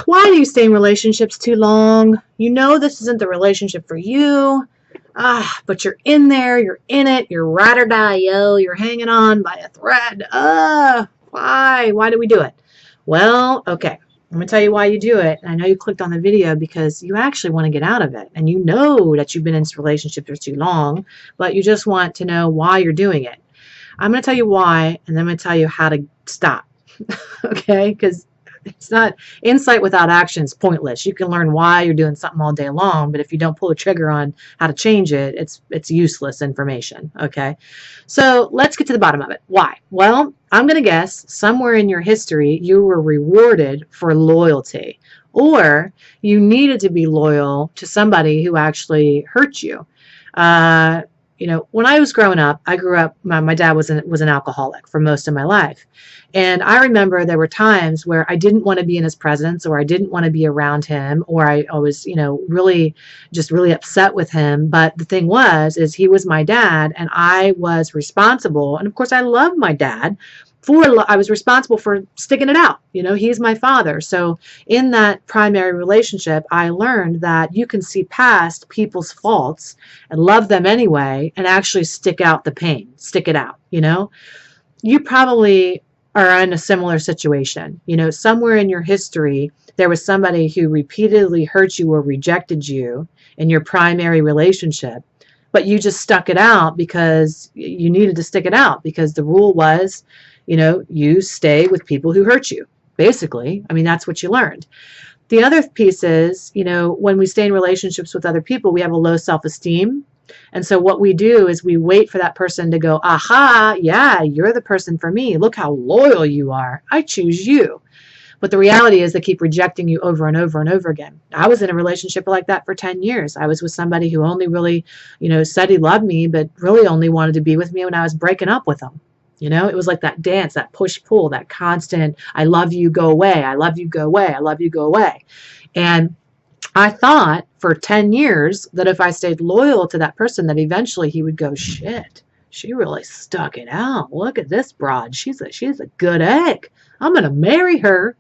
Why do you stay in relationships too long? You know this isn't the relationship for you. But you're in there, you're in it, you're ride or die, yo. You're hanging on by a thread. Why? Why do we do it? Well, okay. I'm going to tell you why you do it. And I know you clicked on the video because you actually want to get out of it. And you know that you've been in this relationship for too long, but you just want to know why you're doing it. I'm going to tell you why, and then I'm going to tell you how to stop. Okay? Because it's not insight without action is pointless. You can learn why you're doing something all day long, but if you don't pull a trigger on how to change it, it's useless information. Okay, so let's get to the bottom of it. Why? Well, I'm going to guess somewhere in your history you were rewarded for loyalty, or you needed to be loyal to somebody who actually hurt you. You know, when I was growing up, my dad was an alcoholic for most of my life. And I remember there were times where I didn't want to be in his presence, or I didn't want to be around him, or I was, you know, really upset with him. But the thing is he was my dad, and I was responsible. And of course, I love my dad. I was responsible for sticking it out. You know, he's my father. So in that primary relationship, I learned that you can see past people's faults and love them anyway and actually stick out the pain, stick it out. You know, you probably are in a similar situation. You know, somewhere in your history, there was somebody who repeatedly hurt you or rejected you in your primary relationship, but you just stuck it out because you needed to stick it out because the rule was, you know, you stay with people who hurt you, basically. I mean, that's what you learned. The other piece is, you know, when we stay in relationships with other people, we have a low self-esteem. And so what we do is we wait for that person to go, aha, yeah, you're the person for me. Look how loyal you are. I choose you. But the reality is they keep rejecting you over and over and over again. I was in a relationship like that for 10 years. I was with somebody who only really, you know, said he loved me, but really only wanted to be with me when I was breaking up with him. You know, it was like that dance, that push-pull, that constant, I love you, go away, I love you, go away, I love you, go away. And I thought for 10 years that if I stayed loyal to that person, that eventually he would go, shit, she really stuck it out. Look at this broad. She's a good egg. I'm going to marry her.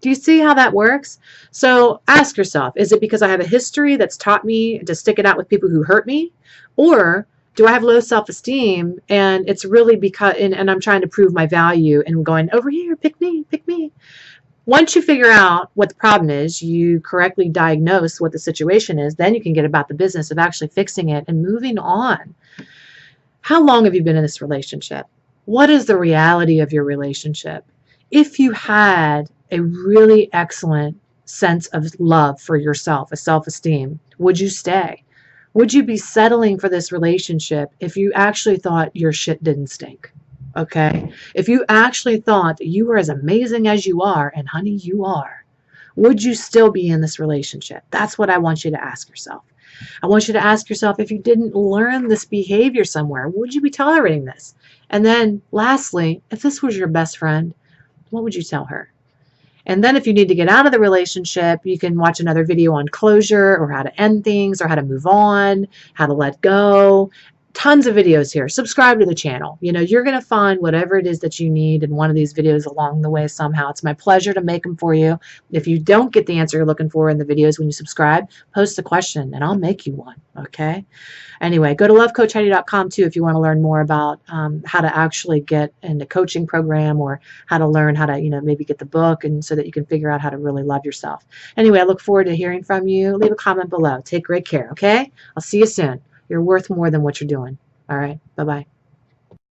Do you see how that works? So ask yourself, is it because I have a history that's taught me to stick it out with people who hurt me? Or do I have low self-esteem and it's really because, and I'm trying to prove my value and going over here, pick me, pick me. Once you figure out what the problem is, you correctly diagnose what the situation is, then you can get about the business of actually fixing it and moving on. How long have you been in this relationship? What is the reality of your relationship? If you had a really excellent sense of love for yourself, a self-esteem, would you stay? Would you be settling for this relationship if you actually thought your shit didn't stink? Okay? If you actually thought that you were as amazing as you are, and honey, you are, would you still be in this relationship? That's what I want you to ask yourself. I want you to ask yourself, if you didn't learn this behavior somewhere, would you be tolerating this? And then lastly, if this was your best friend, what would you tell her? And then if you need to get out of the relationship, you can watch another video on closure or how to end things or how to move on, how to let go. Tons of videos here. Subscribe to the channel. You know, you're going to find whatever it is that you need in one of these videos along the way somehow. It's my pleasure to make them for you. If you don't get the answer you're looking for in the videos when you subscribe, post a question and I'll make you one. Okay? Anyway, go to lovecoachheidi.com too if you want to learn more about how to actually get in the coaching program or how to learn how to, you know, maybe get the book and so that you can figure out how to really love yourself. Anyway, I look forward to hearing from you. Leave a comment below. Take great care. Okay? I'll see you soon. You're worth more than what you're doing. All right. Bye-bye.